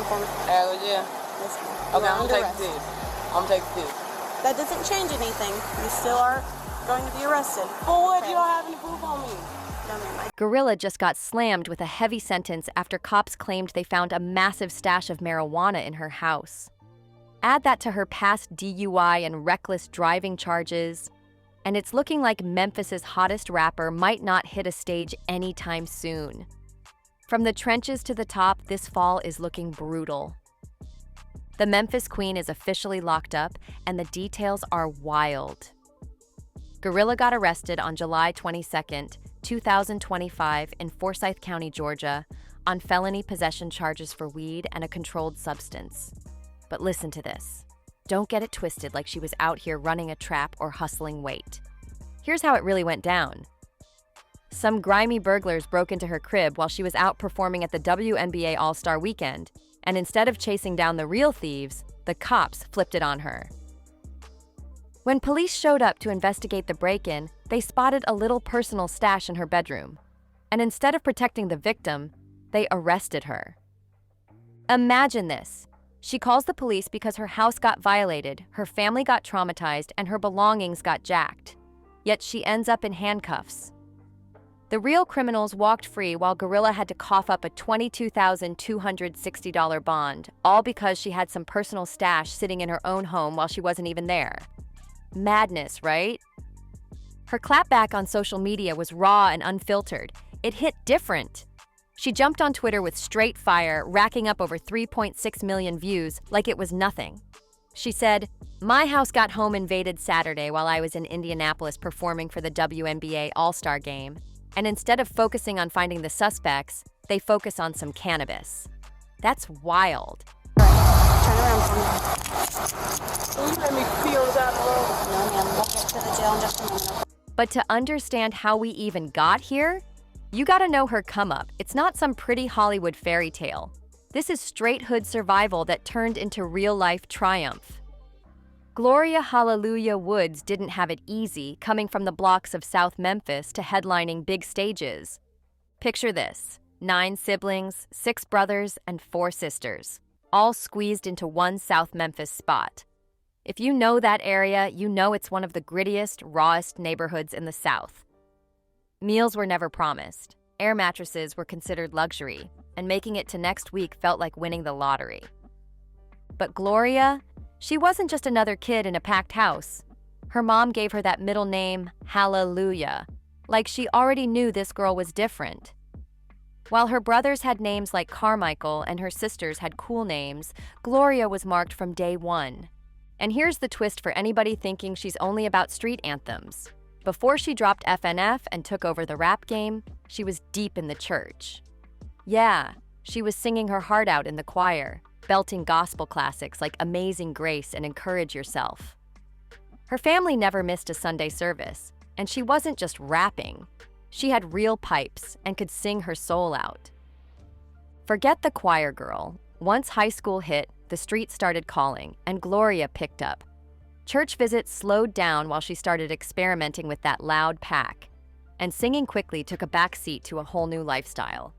down for me. Yeah. Okay, I'm gonna take the piss. I'm gonna take the piss. That doesn't change anything. You still are going to be arrested. For what? You don't have any proof on me. GloRilla just got slammed with a heavy sentence after cops claimed they found a massive stash of marijuana in her house. Add that to her past DUI and reckless driving charges, and it's looking like Memphis's hottest rapper might not hit a stage anytime soon. From the trenches to the top, this fall is looking brutal. The Memphis Queen is officially locked up, and the details are wild. GloRilla got arrested on July 22, 2025 in Forsyth County, Georgia, on felony possession charges for weed and a controlled substance. But listen to this. Don't get it twisted like she was out here running a trap or hustling weight. Here's how it really went down. Some grimy burglars broke into her crib while she was out performing at the WNBA All-Star Weekend, and instead of chasing down the real thieves, the cops flipped it on her. When police showed up to investigate the break-in, they spotted a little personal stash in her bedroom. And instead of protecting the victim, they arrested her. Imagine this. She calls the police because her house got violated, her family got traumatized, and her belongings got jacked. Yet she ends up in handcuffs. The real criminals walked free while GloRilla had to cough up a $22,260 bond, all because she had some personal stash sitting in her own home while she wasn't even there. Madness, right? Her clapback on social media was raw and unfiltered. It hit different. She jumped on Twitter with straight fire, racking up over 3.6 million views like it was nothing. She said, "My house got home invaded Saturday while I was in Indianapolis performing for the WNBA All-Star Game. And instead of focusing on finding the suspects, they focus on some cannabis. That's wild." Turn around for me. Will you let me pee on the side of the road? No, ma'am. We'll get to the jail in just a moment. But to understand how we even got here, you gotta know her come-up. It's not some pretty Hollywood fairy tale. This is straight hood survival that turned into real-life triumph. Gloria Hallelujah Woods didn't have it easy, coming from the blocks of South Memphis to headlining big stages. Picture this: 9 siblings, 6 brothers, and 4 sisters, all squeezed into one South Memphis spot. If you know that area, you know it's one of the grittiest, rawest neighborhoods in the South. Meals were never promised. Air mattresses were considered luxury, and making it to next week felt like winning the lottery. But Gloria, she wasn't just another kid in a packed house. Her mom gave her that middle name, Hallelujah, like she already knew this girl was different. While her brothers had names like Carmichael and her sisters had cool names, Gloria was marked from day one. And here's the twist for anybody thinking she's only about street anthems. Before she dropped FNF and took over the rap game, she was deep in the church. Yeah, she was singing her heart out in the choir, belting gospel classics like Amazing Grace and Encourage Yourself. Her family never missed a Sunday service, and she wasn't just rapping. She had real pipes and could sing her soul out. Forget the choir girl. Once high school hit, the street started calling, and Gloria picked up. Church visits slowed down while she started experimenting with that loud pack, and singing quickly took a backseat to a whole new lifestyle.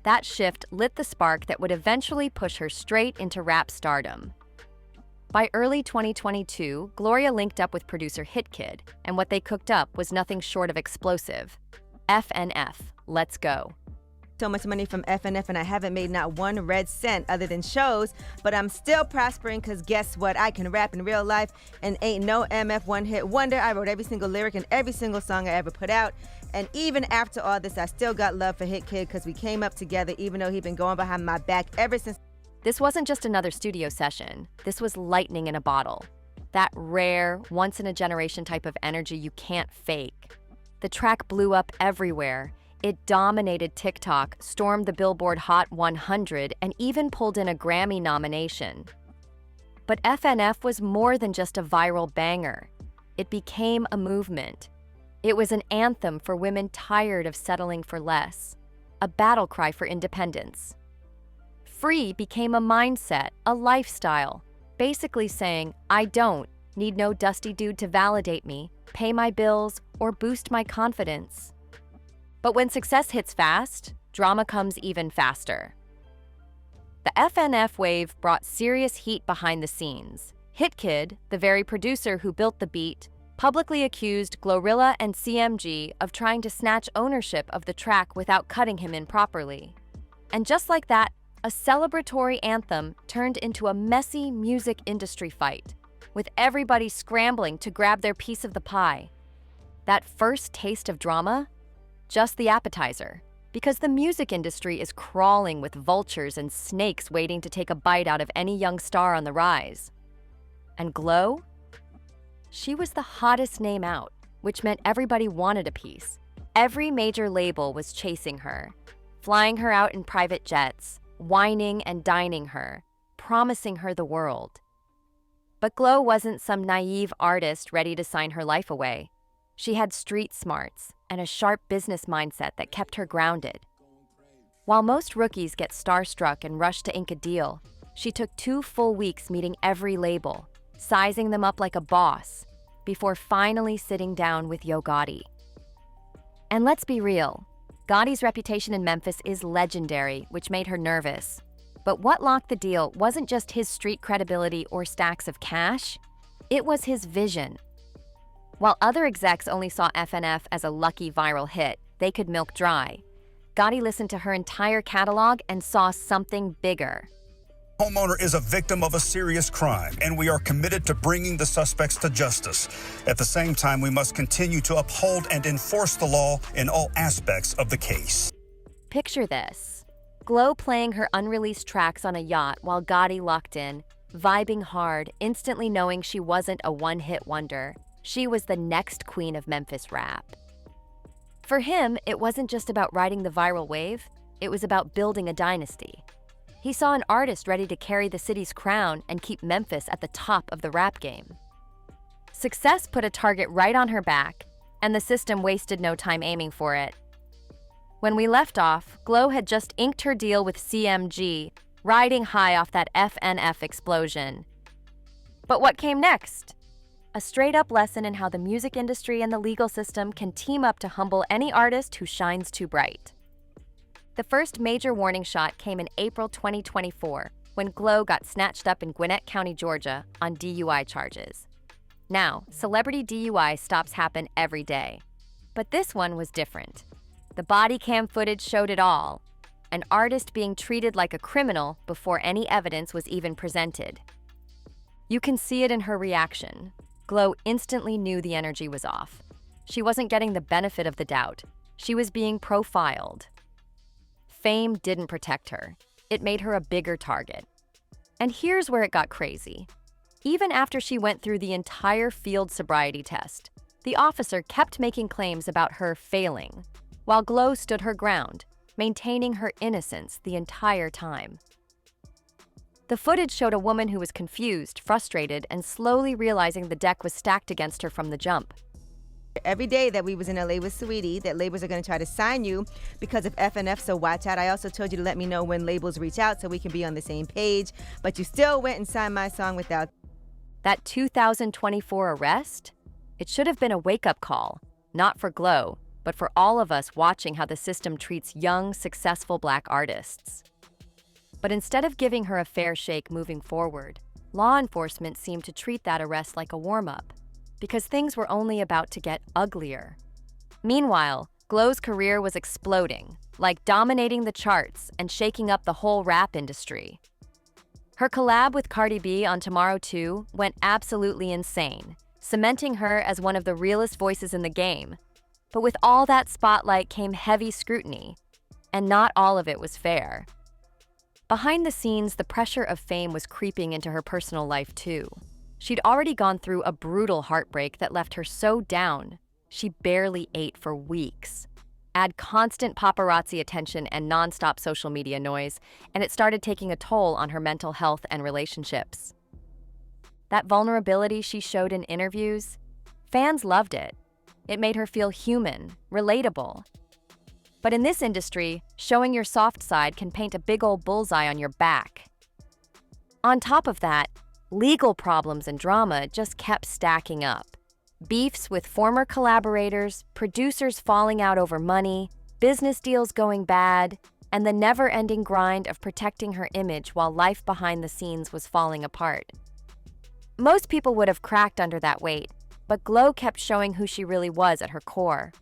That shift lit the spark that would eventually push her straight into rap stardom. By early 2022, Gloria linked up with producer HitKid, and what they cooked up was nothing short of explosive. FNF, let's go. So much money from FNF and I haven't made not one red cent other than shows, but I'm still prospering because guess what? I can rap in real life and ain't no MF one-hit wonder. I wrote every single lyric and every single song I ever put out. And even after all this, I still got love for HitKid because we came up together even though he'd been going behind my back ever since. This wasn't just another studio session. This was lightning in a bottle. That rare, once-in-a-generation type of energy you can't fake. The track blew up everywhere. It dominated TikTok, stormed the Billboard Hot 100, and even pulled in a Grammy nomination. But FNF was more than just a viral banger. It became a movement. It was an anthem for women tired of settling for less, a battle cry for independence. Free became a mindset, a lifestyle, basically saying, I don't need no dusty dude to validate me, pay my bills, or boost my confidence. But when success hits fast, drama comes even faster. The FNF wave brought serious heat behind the scenes. Hit Kid, the very producer who built the beat, publicly accused GloRilla and CMG of trying to snatch ownership of the track without cutting him in properly. And just like that, a celebratory anthem turned into a messy music industry fight, with everybody scrambling to grab their piece of the pie. That first taste of drama? Just the appetizer, because the music industry is crawling with vultures and snakes waiting to take a bite out of any young star on the rise. And Glo? She was the hottest name out, which meant everybody wanted a piece. Every major label was chasing her, flying her out in private jets, whining and dining her, promising her the world. But Glo wasn't some naive artist ready to sign her life away. She had street smarts and a sharp business mindset that kept her grounded. While most rookies get starstruck and rush to ink a deal, she took 2 full weeks meeting every label, sizing them up like a boss, before finally sitting down with Yo Gotti. And let's be real, Gotti's reputation in Memphis is legendary, which made her nervous. But what locked the deal wasn't just his street credibility or stacks of cash, it was his vision. While other execs only saw FNF as a lucky viral hit they could milk dry, Gotti listened to her entire catalog and saw something bigger. Homeowner is a victim of a serious crime, and we are committed to bringing the suspects to justice. At the same time, we must continue to uphold and enforce the law in all aspects of the case. Picture this. Glo playing her unreleased tracks on a yacht while Gotti locked in, vibing hard, instantly knowing she wasn't a one-hit wonder. She was the next queen of Memphis rap. For him, it wasn't just about riding the viral wave, it was about building a dynasty. He saw an artist ready to carry the city's crown and keep Memphis at the top of the rap game. Success put a target right on her back, and the system wasted no time aiming for it. When we left off, Glo had just inked her deal with CMG, riding high off that FNF explosion. But what came next? A straight-up lesson in how the music industry and the legal system can team up to humble any artist who shines too bright. The first major warning shot came in April 2024, when Glo got snatched up in Gwinnett County, Georgia, on DUI charges. Now, celebrity DUI stops happen every day. But this one was different. The body cam footage showed it all, an artist being treated like a criminal before any evidence was even presented. You can see it in her reaction. Glo instantly knew the energy was off. She wasn't getting the benefit of the doubt. She was being profiled. Fame didn't protect her. It made her a bigger target. And here's where it got crazy. Even after she went through the entire field sobriety test, the officer kept making claims about her failing, while Glo stood her ground, maintaining her innocence the entire time. The footage showed a woman who was confused, frustrated, and slowly realizing the deck was stacked against her from the jump. Every day that we was in LA with Sweetie, that labels are going to try to sign you because of FNF, so watch out. I also told you to let me know when labels reach out so we can be on the same page, but you still went and signed my song without. That 2024 arrest? It should have been a wake-up call, not for Glo, but for all of us watching how the system treats young, successful Black artists. But instead of giving her a fair shake moving forward, law enforcement seemed to treat that arrest like a warm-up, because things were only about to get uglier. Meanwhile, Glo's career was exploding, like dominating the charts and shaking up the whole rap industry. Her collab with Cardi B on Tomorrow 2 went absolutely insane, cementing her as one of the realest voices in the game. But with all that spotlight came heavy scrutiny, and not all of it was fair. Behind the scenes, the pressure of fame was creeping into her personal life too. She'd already gone through a brutal heartbreak that left her so down, she barely ate for weeks. Add constant paparazzi attention and nonstop social media noise, and it started taking a toll on her mental health and relationships. That vulnerability she showed in interviews, fans loved it. It made her feel human, relatable. But in this industry, showing your soft side can paint a big old bullseye on your back. On top of that, legal problems and drama just kept stacking up. Beefs with former collaborators, producers falling out over money, business deals going bad, and the never-ending grind of protecting her image while life behind the scenes was falling apart. Most people would have cracked under that weight, but Glo kept showing who she really was at her core.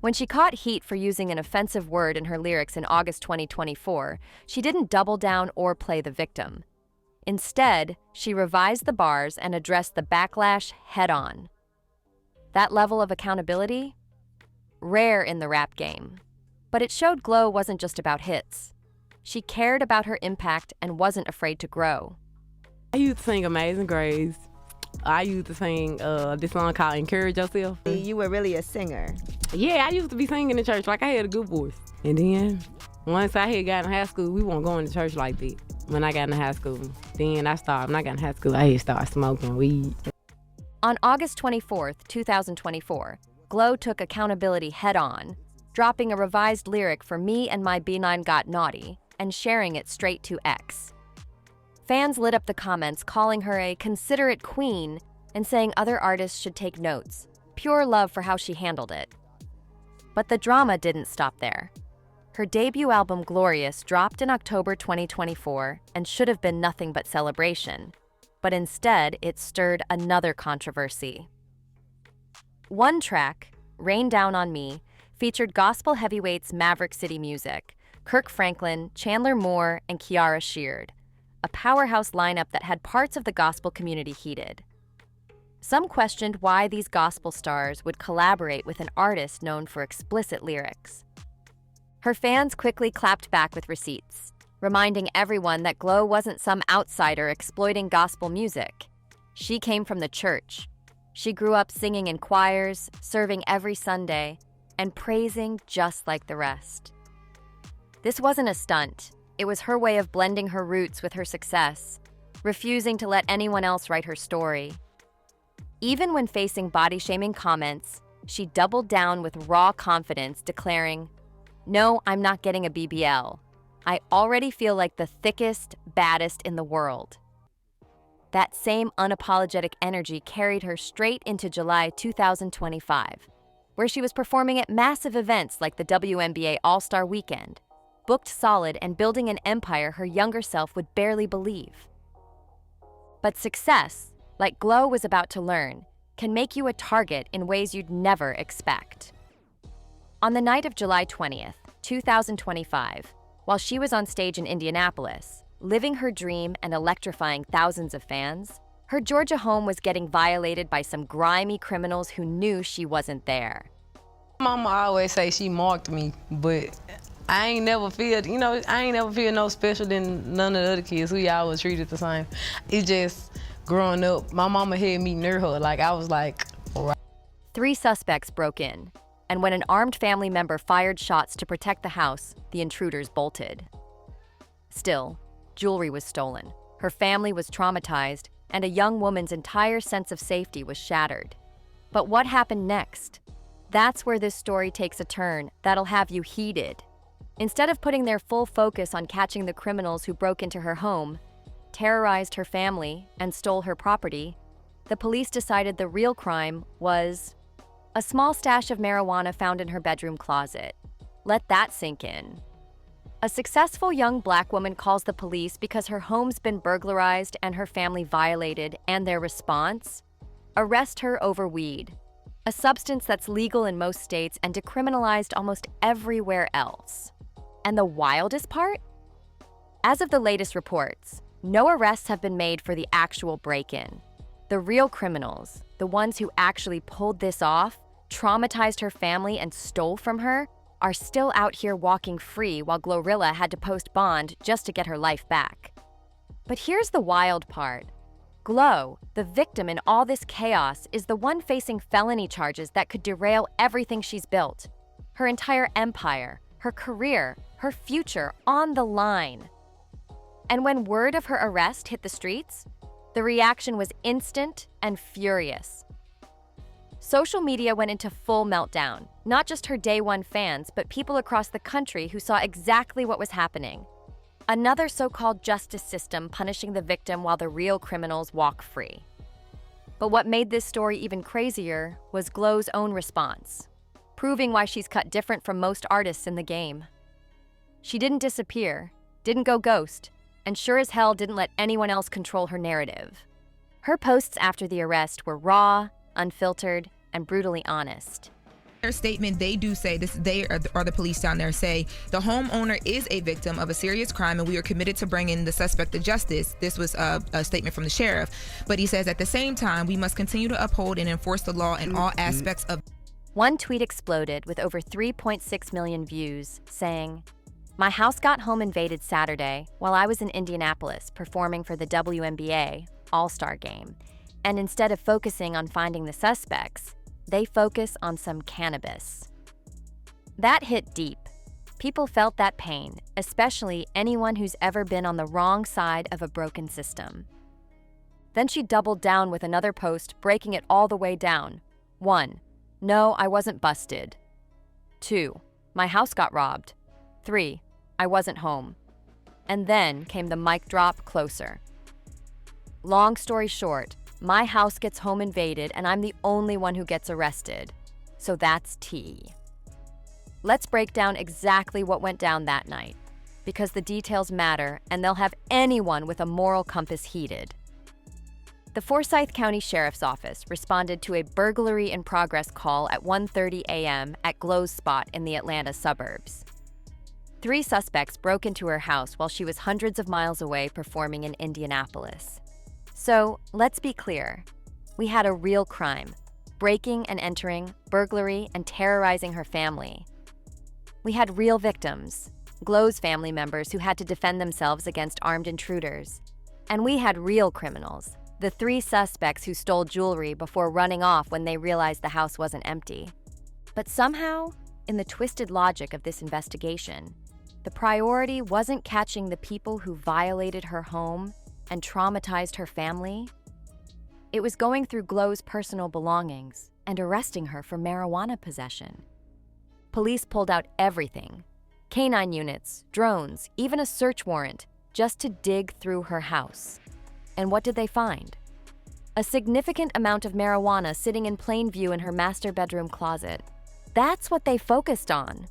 When she caught heat for using an offensive word in her lyrics in August 2024, she didn't double down or play the victim. Instead, she revised the bars and addressed the backlash head-on. That level of accountability? Rare in the rap game. But it showed Glo wasn't just about hits. She cared about her impact and wasn't afraid to grow. I used to sing Amazing Grace. I used to sing this song called Encourage Yourself. You were really a singer. Yeah, I used to be singing in church like I had a good voice. And then once I had got in high school, we weren't going to church like that. When I got in high school, then I started. When I got in high school, I had started smoking weed. On August 24th, 2024, Glo took accountability head-on, dropping a revised lyric for Me and My B9 Got Naughty and sharing it straight to X. Fans lit up the comments calling her a considerate queen and saying other artists should take notes. Pure love for how she handled it. But the drama didn't stop there. Her debut album Glorious dropped in October 2024 and should have been nothing but celebration. But instead, it stirred another controversy. One track, Rain Down on Me, featured gospel heavyweights Maverick City Music, Kirk Franklin, Chandler Moore, and Kiara Sheard, a powerhouse lineup that had parts of the gospel community heated. Some questioned why these gospel stars would collaborate with an artist known for explicit lyrics. Her fans quickly clapped back with receipts, reminding everyone that Glo wasn't some outsider exploiting gospel music. She came from the church. She grew up singing in choirs, serving every Sunday, and praising just like the rest. This wasn't a stunt. It was her way of blending her roots with her success, refusing to let anyone else write her story. Even when facing body-shaming comments, she doubled down with raw confidence, declaring, "No, I'm not getting a BBL. I already feel like the thickest, baddest in the world." That same unapologetic energy carried her straight into July 2025, where she was performing at massive events like the WNBA All-Star Weekend, booked solid and building an empire her younger self would barely believe. But success, like Glo was about to learn, can make you a target in ways you'd never expect. On the night of July 20th, 2025, while she was on stage in Indianapolis, living her dream and electrifying thousands of fans, her Georgia home was getting violated by some grimy criminals who knew she wasn't there. Mama always say she marked me, but I ain't never feel no special than none of the other kids who y'all was treated the same. It's just growing up, my mama had me near her. Like, I was like, right. 3 suspects broke in, and when an armed family member fired shots to protect the house, the intruders bolted. Still, jewelry was stolen, her family was traumatized, and a young woman's entire sense of safety was shattered. But what happened next? That's where this story takes a turn that'll have you heated. Instead of putting their full focus on catching the criminals who broke into her home, terrorized her family, and stole her property, the police decided the real crime was a small stash of marijuana found in her bedroom closet. Let that sink in. A successful young Black woman calls the police because her home's been burglarized and her family violated, and their response? Arrest her over weed, a substance that's legal in most states and decriminalized almost everywhere else. And the wildest part? As of the latest reports, no arrests have been made for the actual break-in. The real criminals, the ones who actually pulled this off, traumatized her family, and stole from her, are still out here walking free while GloRilla had to post bond just to get her life back. But here's the wild part. Glo, the victim in all this chaos, is the one facing felony charges that could derail everything she's built. Her entire empire, her career, her future on the line. And when word of her arrest hit the streets, the reaction was instant and furious. Social media went into full meltdown, not just her day one fans, but people across the country who saw exactly what was happening. Another so-called justice system punishing the victim while the real criminals walk free. But what made this story even crazier was Glo's own response, proving why she's cut different from most artists in the game. She didn't disappear, didn't go ghost, and sure as hell didn't let anyone else control her narrative. Her posts after the arrest were raw, unfiltered, and brutally honest. Their statement, they do say this, they are the police down there, say the homeowner is a victim of a serious crime and we are committed to bringing the suspect to justice. This was a statement from the sheriff. But he says at the same time, we must continue to uphold and enforce the law in all aspects of. One tweet exploded with over 3.6 million views, saying, "My house got home invaded Saturday while I was in Indianapolis performing for the WNBA All-Star Game. And instead of focusing on finding the suspects, they focus on some cannabis." That hit deep. People felt that pain, especially anyone who's ever been on the wrong side of a broken system. Then she doubled down with another post, breaking it all the way down. 1. No, I wasn't busted. 2. My house got robbed. 3. I wasn't home. And then came the mic drop closer. Long story short, my house gets home invaded and I'm the only one who gets arrested. So that's tea. Let's break down exactly what went down that night, because the details matter and they'll have anyone with a moral compass heated. The Forsyth County Sheriff's Office responded to a burglary in progress call at 1:30 a.m. at Glo's spot in the Atlanta suburbs. 3 suspects broke into her house while she was hundreds of miles away performing in Indianapolis. So, let's be clear. We had a real crime: breaking and entering, burglary, and terrorizing her family. We had real victims, Glo's family members who had to defend themselves against armed intruders. And we had real criminals, the 3 suspects who stole jewelry before running off when they realized the house wasn't empty. But somehow, in the twisted logic of this investigation, the priority wasn't catching the people who violated her home and traumatized her family. It was going through Glo's personal belongings and arresting her for marijuana possession. Police pulled out everything: canine units, drones, even a search warrant, just to dig through her house. And what did they find? A significant amount of marijuana sitting in plain view in her master bedroom closet. That's what they focused on.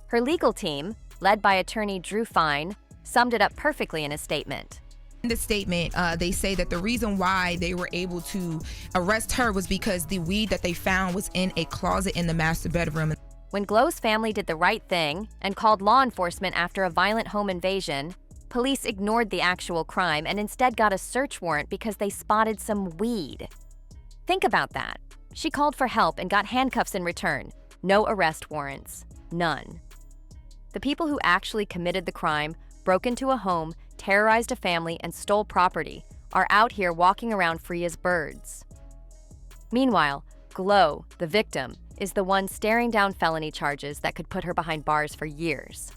Her legal team, led by attorney Drew Fine, summed it up perfectly in a statement. In the statement, they say that the reason why they were able to arrest her was because the weed that they found was in a closet in the master bedroom. When Glo's family did the right thing and called law enforcement after a violent home invasion, police ignored the actual crime and instead got a search warrant because they spotted some weed. Think about that. She called for help and got handcuffs in return. No arrest warrants. None. The people who actually committed the crime, broke into a home, terrorized a family, and stole property are out here walking around free as birds. Meanwhile, Glo, the victim, is the one staring down felony charges that could put her behind bars for years.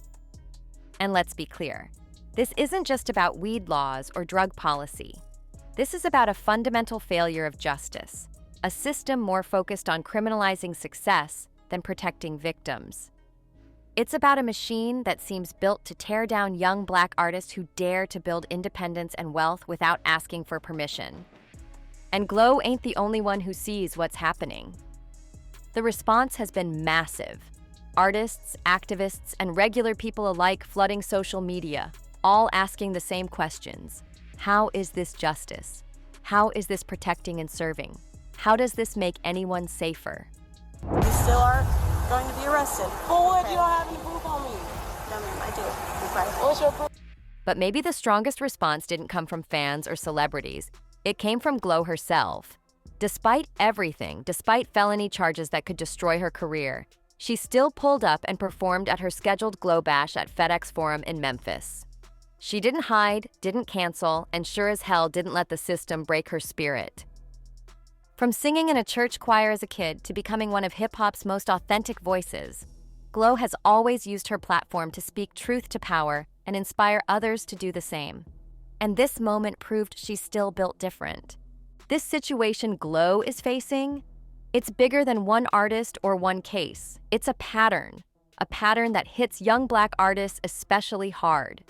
And let's be clear, this isn't just about weed laws or drug policy. This is about a fundamental failure of justice, a system more focused on criminalizing success than protecting victims. It's about a machine that seems built to tear down young Black artists who dare to build independence and wealth without asking for permission. And Glo ain't the only one who sees what's happening. The response has been massive. Artists, activists, and regular people alike flooding social media, all asking the same questions. How is this justice? How is this protecting and serving? How does this make anyone safer? You still are going to be arrested. For what? You don't have any proof on me. No, ma'am, I do. Okay. What's your proof? But maybe the strongest response didn't come from fans or celebrities. It came from Glo herself. Despite everything, despite felony charges that could destroy her career, she still pulled up and performed at her scheduled Glo Bash at FedEx Forum in Memphis. She didn't hide, didn't cancel, and sure as hell didn't let the system break her spirit. From singing in a church choir as a kid to becoming one of hip-hop's most authentic voices, Glo has always used her platform to speak truth to power and inspire others to do the same. And this moment proved she's still built different. This situation Glo is facing, it's bigger than one artist or one case. It's a pattern that hits young Black artists especially hard.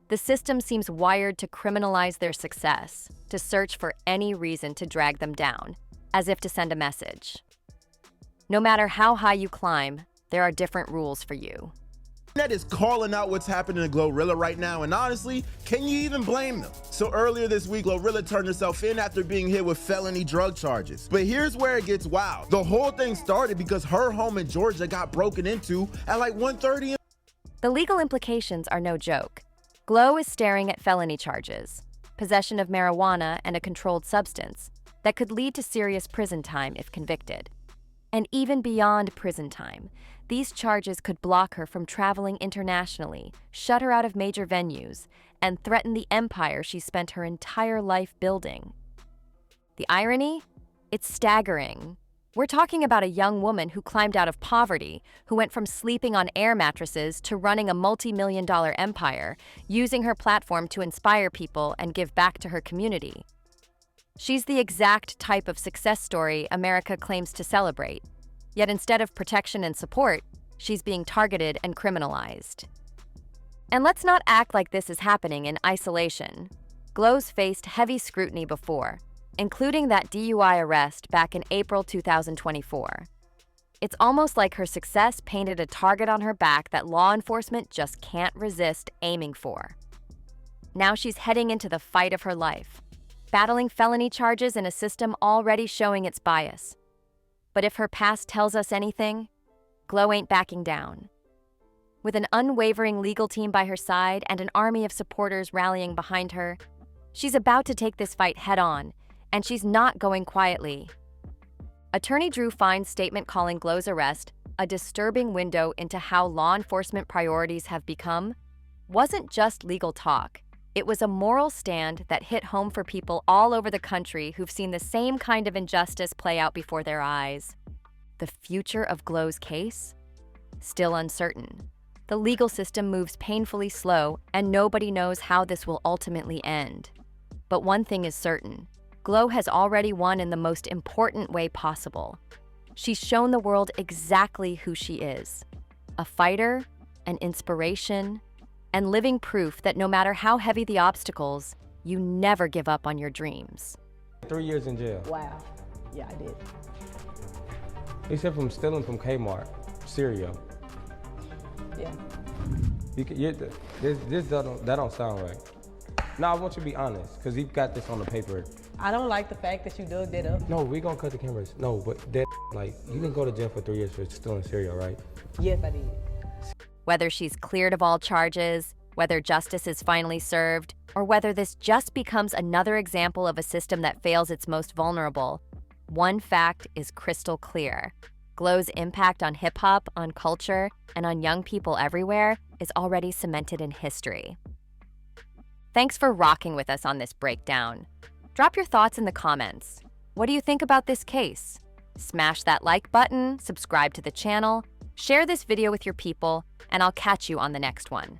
The system seems wired to criminalize their success, to search for any reason to drag them down, as if to send a message. No matter how high you climb, there are different rules for you. that is calling out what's happening to GloRilla right now, and honestly, can you even blame them? So earlier this week, GloRilla turned herself in after being hit with felony drug charges. But here's where it gets wild. The whole thing started because her home in Georgia got broken into at like 1:30. The legal implications are no joke. Glo is staring at felony charges, possession of marijuana and a controlled substance, that could lead to serious prison time if convicted. And even beyond prison time, these charges could block her from traveling internationally, shut her out of major venues, and threaten the empire she spent her entire life building. The irony? It's staggering. We're talking about a young woman who climbed out of poverty, who went from sleeping on air mattresses to running a multi-million-dollar empire, using her platform to inspire people and give back to her community. She's the exact type of success story America claims to celebrate. Yet instead of protection and support, she's being targeted and criminalized. And let's not act like this is happening in isolation. Glo's faced heavy scrutiny before, including that DUI arrest back in April 2024. It's almost like her success painted a target on her back that law enforcement just can't resist aiming for. Now she's heading into the fight of her life, battling felony charges in a system already showing its bias. But if her past tells us anything, Glo ain't backing down. With an unwavering legal team by her side and an army of supporters rallying behind her, she's about to take this fight head-on, and she's not going quietly. Attorney Drew Fine's statement calling Glo's arrest a disturbing window into how law enforcement priorities have become wasn't just legal talk. It was a moral stand that hit home for people all over the country who've seen the same kind of injustice play out before their eyes. The future of Glo's case? Still uncertain. The legal system moves painfully slow, and nobody knows how this will ultimately end. But one thing is certain. Glo has already won in the most important way possible. She's shown the world exactly who she is. A fighter, an inspiration, and living proof that no matter how heavy the obstacles, you never give up on your dreams. 3 years in jail. Wow. Yeah, I did. Except from stealing from Kmart cereal. Yeah. That don't sound right. No, I want you to be honest, because you've got this on the paper. I don't like the fact that you dug that up. No, we're gonna cut the cameras. No, but that, like, you didn't go to jail for 3 years for stealing cereal, right? Yes, I did. Whether she's cleared of all charges, whether justice is finally served, or whether this just becomes another example of a system that fails its most vulnerable, one fact is crystal clear. Glo's impact on hip-hop, on culture, and on young people everywhere is already cemented in history. Thanks for rocking with us on this breakdown. Drop your thoughts in the comments. What do you think about this case? Smash that like button, subscribe to the channel, share this video with your people, and I'll catch you on the next one.